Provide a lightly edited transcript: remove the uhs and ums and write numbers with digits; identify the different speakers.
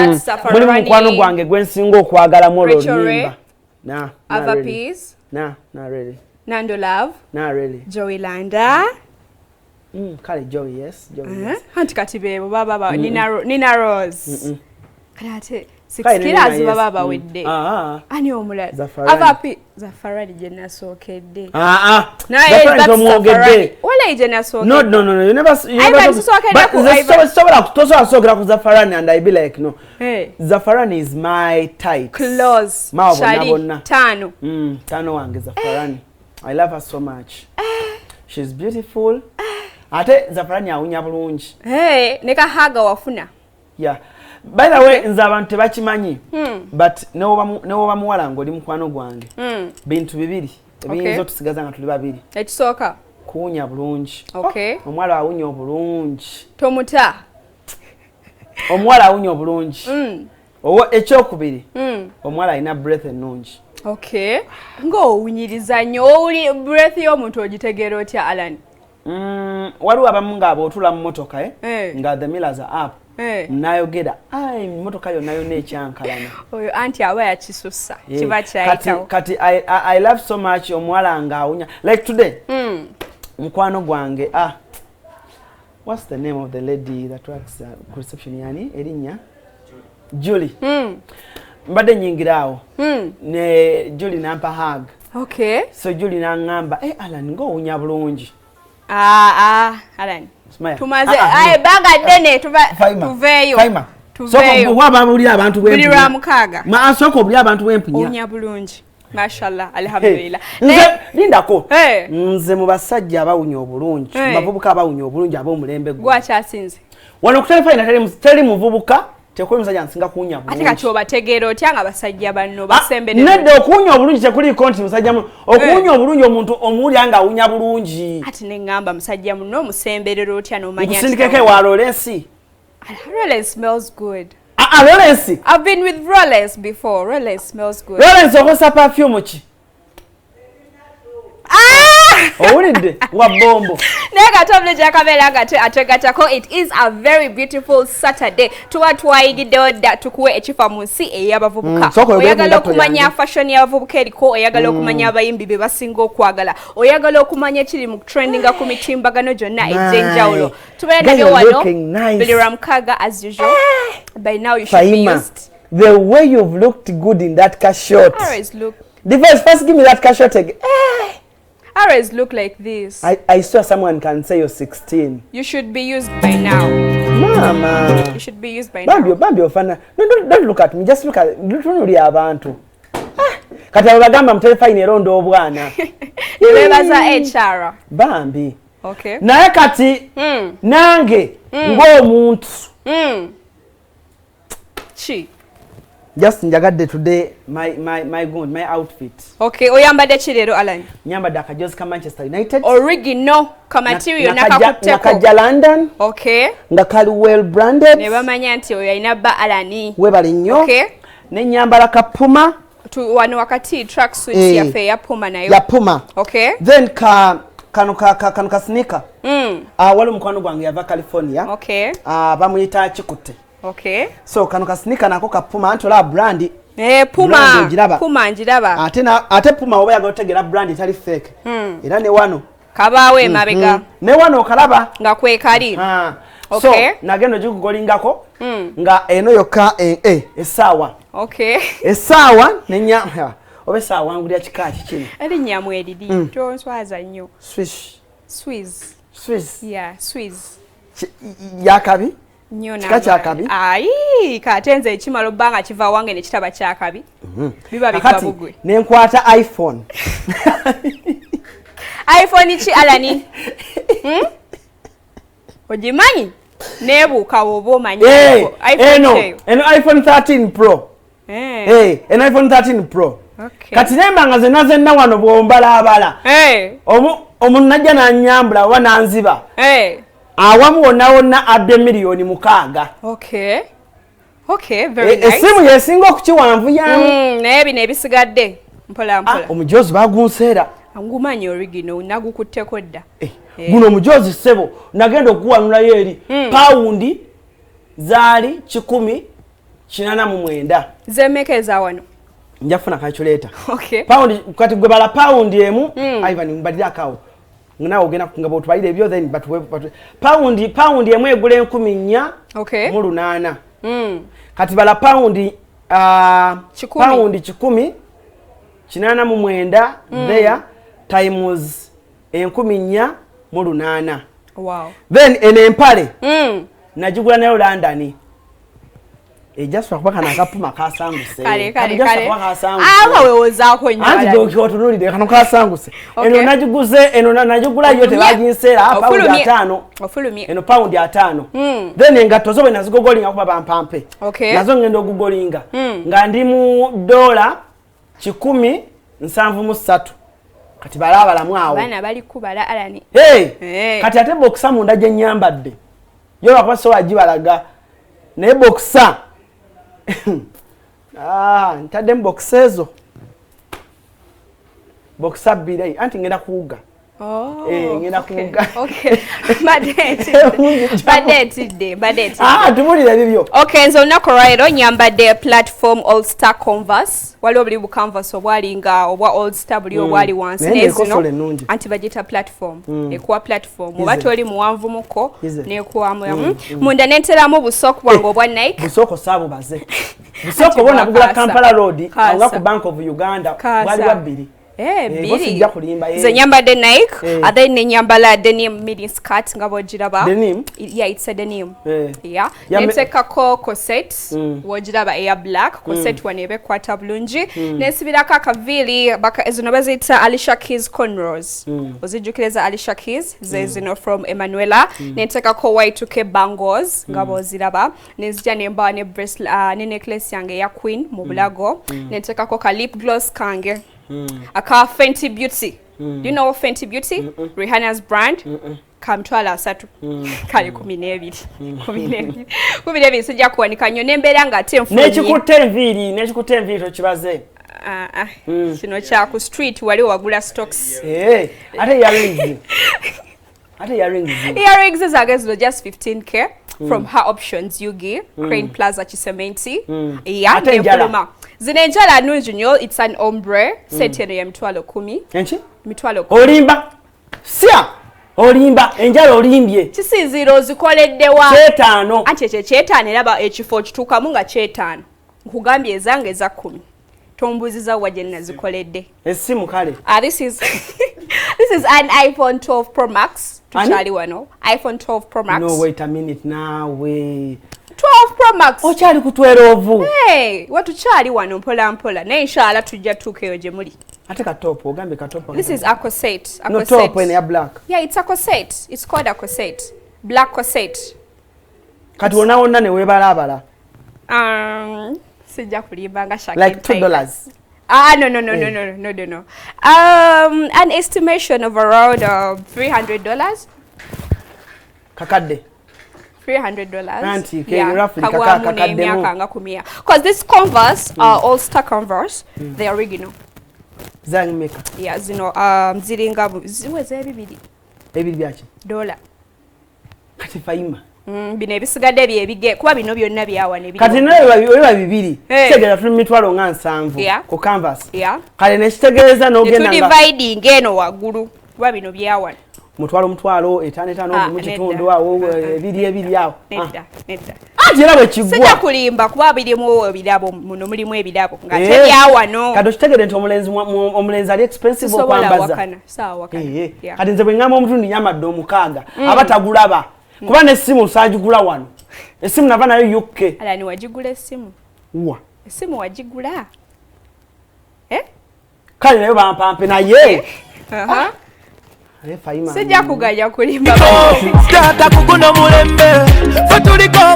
Speaker 1: That's Safarani.
Speaker 2: Muri mukwano gwange gwensinga okwagala mu oluyimba. Nah.
Speaker 1: Ava Peace.
Speaker 2: Nah, not really.
Speaker 1: Nando Love.
Speaker 2: Not really.
Speaker 1: Joey Landa.
Speaker 2: Kale Joey, yes. Joey. Yes.
Speaker 1: Hanti kati bebo baba Nina Rose. Kati 6 kilas baba wedde. Ani omula. Zafarani jena sokedde.
Speaker 2: Zafarani tomwogedde.
Speaker 1: Wala jena sokedde.
Speaker 2: No. You never but tosobola sokera ku Zafarani and I be like no.
Speaker 1: Hey.
Speaker 2: Zafarani is my type.
Speaker 1: Close.
Speaker 2: Shari
Speaker 1: Tano.
Speaker 2: Tano wange Zafarani. I love her so much. She's beautiful. Ate Zafarani awunya bulungi.
Speaker 1: Hey, neka haga wafuna.
Speaker 2: Yeah. By the way, nze abantu tebakimanyi. But newo bamuwala ng'oli mukwano gwange. Bintu bibiri. Ebiyinza otusigaza nga tuli babiri.
Speaker 1: Ekisooka.
Speaker 2: Kuwunya bulungi.
Speaker 1: Okay.
Speaker 2: Omuwala awunya obulungi.
Speaker 1: Tomuta.
Speaker 2: Omuwala awunya obulungi. Ekyokubiri. Omuwala alina breath ennungi.
Speaker 1: Okay. Ng'owunyiriza nnyo owuli breath y'omuntu ogitegeera otya Allan?
Speaker 2: Waliwo abamu ng'abootula mu motoka nga the millers are up. Nayogera motoka yonna yonna ekyankalana.
Speaker 1: Oyo anti aba yakisussa kiba kyayitawo.
Speaker 2: Kati I love so much omuwala ng'awunya like today. Mukwano gwange what's the name of the lady that works at reception yani erinnya Julie. Mbadde nyingiraawo. Ne Julie nampa hug.
Speaker 1: Okay.
Speaker 2: So Julie nangamba Allan ng'owunya bulungi.
Speaker 1: Allan. Tumaze baga dene tuveyo.
Speaker 2: Phayma. Soko bwaba bulira abantu bw'empunya.
Speaker 1: Bulira mukaga.
Speaker 2: Soko bulira abantu bw'empunya.
Speaker 1: Onya bulungi. Mashallah alhamdulillah.
Speaker 2: Lindako. Nze mu basajja abawunya obulungi. Bavubuka abawunya obulungi ab'omulembe gwo.
Speaker 1: Gwacha asinze.
Speaker 2: Wano ku Phayma teri muvubuka tekwe musajja nsinga kuwunya bulungi.
Speaker 1: Ate kati obategeera otya nga basajja banno basembere.
Speaker 2: Nedda okuwunya obulungi tekuli konti musajja mu. Okuwunya obulungi omuntu omuwulira nga awunya bulungi.
Speaker 1: Ati ne ngamba musajja muno musemberera otya n'omanya.
Speaker 2: Kusindikeke wa Lawrence.
Speaker 1: Lawrence smells good.
Speaker 2: Lawrence.
Speaker 1: I've been with Lawrence before. Lawrence smells good.
Speaker 2: Lawrence okosa perfume ki? Owulidde wa bombo.
Speaker 1: Nega tobule jakabela gate ategatako. It is a very beautiful Saturday. Tuwa twayigiddewo dda tukuwe ekifa mu nsi ey'abavubuka. Oyagala okumanya fashion y'abavubuka eriko, oyagala okumanya abayimbi be basinga okwagala, oyagala okumanya ekiri mu trendinga ku mitimbagano gyonna egy'enjawulo. Tubeera nabyo wano Bilira Mukaga as usual. By now you should be used.
Speaker 2: The way you've looked good in that car shot.
Speaker 1: Always look.
Speaker 2: First give me that car shot again.
Speaker 1: Always look like this.
Speaker 2: I saw someone can say you're 16.
Speaker 1: You should be used by now.
Speaker 2: Mama.
Speaker 1: You should be used by now.
Speaker 2: Bambi ofana. No, don't look at me. Just look at literally abantu. Kati abagamba mtelefine erondo obwana.
Speaker 1: Nibebaza HR.
Speaker 2: Bambi.
Speaker 1: Okay.
Speaker 2: Naye kati nange ng'omuntu.
Speaker 1: Chi.
Speaker 2: Just njagadde today my outfit.
Speaker 1: Okay, oyambadde ki leero Allan?
Speaker 2: Nyambadde akajozi ka Manchester United.
Speaker 1: Original ka material nakakutteko.
Speaker 2: Nakajja London.
Speaker 1: Okay.
Speaker 2: Nga kali well branded.
Speaker 1: Ne bamanya nti oyo alina bba Allan.
Speaker 2: Webale nnyo.
Speaker 1: Okay.
Speaker 2: Ne nyambala ka Puma.
Speaker 1: Wano wakati track suit yaffe ya Puma nayo.
Speaker 2: Ya Puma.
Speaker 1: Okay.
Speaker 2: Then kano ka sneaker. Wali mukwano gwange yava California.
Speaker 1: Okay.
Speaker 2: Bamuyita Kikutte.
Speaker 1: Okay.
Speaker 2: So kano ka sneaker nako ka Puma antola brand.
Speaker 1: Puma. Puma njiraba.
Speaker 2: Ate Puma oba yaga otegera brand itali fake. Era ne wano.
Speaker 1: Kabaawe mabega.
Speaker 2: Ne wano kalaba.
Speaker 1: Nga kwe kali.
Speaker 2: Okay. So nagendo jukugolingako. Nga eno yokka esaawa.
Speaker 1: Okay.
Speaker 2: Esaawa nenya. Obe saawa ngulya kikaaki kino.
Speaker 1: Eri nyamu eridi. Tonswaza nnyo. Swiss. Yeah, Swiss.
Speaker 2: Yakabi.
Speaker 1: Nyona
Speaker 2: chakabi.
Speaker 1: Ai, katenze ekimalo banga kiva wange ne kitaba chakabi. Biba bikabugwe.
Speaker 2: Nenkwata iPhone.
Speaker 1: iPhone chi Allan? Ojimanyi? Nebuka wobo omanyi. iPhone 13 Pro. An iPhone 13 Pro. Okay.
Speaker 2: Kati nembanga zenna wano bwombala abala. Omuntu najja nanyambula oba nanziba. Awamu wonna abbe miliyoni 6.
Speaker 1: Okay. Okay, very nice.
Speaker 2: Esimu yesinga okukiwanvu yamu.
Speaker 1: Naye bino ebisigadde. Mpola.
Speaker 2: Omujozi bagunseera.
Speaker 1: Ngumanyi original nagukutteko dda.
Speaker 2: Guno omujozi ssebo nagenda okuwanulayo eri paundi zaali 10 489
Speaker 1: zemekeza wano
Speaker 2: njafuna calculator
Speaker 1: okay
Speaker 2: pound kati gwe bala pound emu Ivan mbadira kawo ngana ogena nga botwalire byo then but pound emu egule 14
Speaker 1: okay
Speaker 2: mu 8 kati bala pound pound 10 489 there times 14 mu 8
Speaker 1: wow
Speaker 2: then enempale najigula nayo London just for kwaka nakapuma kasanguse
Speaker 1: kale wewozaako nnyo
Speaker 2: anti dokyo tunulide kano kasanguse eno najigula yote baginsera pound 5
Speaker 1: ofulumye
Speaker 2: eno pound 5 then engato zo bena zigogolinga kuba bampampe nazo ngendo ogugolinga nga ndi mu $173 kati balabala mwawo
Speaker 1: bana bali kubala alani
Speaker 2: kati ate boxa munda je nyambadde yo bakwa so agibalaga ne boxa ntadde boxezo boxa bire anti ngenda kuuga ngenda kuuga
Speaker 1: badeti
Speaker 2: tumulira bibyo
Speaker 1: okay nzo nakorairo nyambadde platform all star converse wali obuli bu canvas obwalinga obwa all star buli obwali wansi nezino anti bagita platform ekuwa platform obato oli muwanvu muko nekuwa munda nenteramu busoko bwange obwa Nike
Speaker 2: busoko sabo baze busoko bona bugula Kampala Road anga ku Bank of Uganda wali wabiri
Speaker 1: biri ze nyambadde Nike then ne nyambala denim midi skirt ngabo jiraba
Speaker 2: denim
Speaker 1: yeah it's a denim yeah neteka ko corset wojiraba air black corset wanebe kwata bulungi nesibira kakavili baka ezino bazita Alicia Keys cornrows ozijukireza Alicia Keys zezino from Emanuela neteka ko Y2K bangles ngabo ziraba nezija nemba ne bracelet ne necklace yange ya Queen mu bulago neteka ko ka lip gloss kange aka Fenty Beauty do you know Fenty Beauty Rihanna's brand kamtwala asatu kale 12 sijja kuwanika nnyo nembera nga temfuni
Speaker 2: nekikutenviri tokibaze
Speaker 1: kino kya ku street wali wagula stocks
Speaker 2: ate
Speaker 1: earrings zagezilo just 15k from her options yugi Crane Plaza Chisementi yeah nepuluma zinenjala nungi nnyo it's an ombre seteno ya mitwalo 10
Speaker 2: enchi
Speaker 1: mitwalo 10
Speaker 2: olimba sia olimba enjala olimbye
Speaker 1: kisiziro zikoledde wa
Speaker 2: chetano
Speaker 1: anti chetano eraba ekifo kitukamu nga chetano nkugambye ezange za 10 tombuziza waje nazikoledde
Speaker 2: esimu kale
Speaker 1: this is an iPhone 12 Pro Max tuchali wano iPhone 12 Pro Max
Speaker 2: no wait a minute nawe
Speaker 1: 12 Pro Max
Speaker 2: ochali kutwera ovu
Speaker 1: watu chali wano mpola na inshallah tujja tukeyo je muri
Speaker 2: ate ka top ogambe ka top
Speaker 1: this is a corset
Speaker 2: no top in ya black
Speaker 1: yeah it's a corset it's called a corset black corset
Speaker 2: kati wona ne webalabala
Speaker 1: sijja kulimbanga shaka
Speaker 2: like $2
Speaker 1: no an estimation of around $300
Speaker 2: kakadde
Speaker 1: $300
Speaker 2: Nanti roughly kakadde
Speaker 1: because this Converse all star Converse the original
Speaker 2: zangmeka
Speaker 1: yeah zino ziringa ziweze ebibiri
Speaker 2: byaki
Speaker 1: $1
Speaker 2: kati Phayma
Speaker 1: bino ebisigadde byebige kuba bino byonna byawa ne
Speaker 2: kati nawe bibiri tegera tuli mitwalo nga 7 ku canvas kale ne kitegereza n'ogenda nga
Speaker 1: dividing eno waggulu kuba bino byawa
Speaker 2: mutwalo 5 mu kitundu awo ebiri awo
Speaker 1: nedda
Speaker 2: ajira bwe kigwa
Speaker 1: sija kulimba kuba birimu ebirabo muno mulimu ebirabo nga tebyawano
Speaker 2: kado kitegere nti omulenzi ali expensive okwambaza
Speaker 1: sawa
Speaker 2: kati nze bwe ngamba omuntu ndi nyamadde omukaaga abatagulaba kuba n'essimu saagigula wano essimu nava nayo UK
Speaker 1: alani wagigula essimu essimu wagigula
Speaker 2: kale nayo bampampe naye
Speaker 1: Phayma sijja kuganya kulimba
Speaker 3: tata kuguno mulembe fe tuliko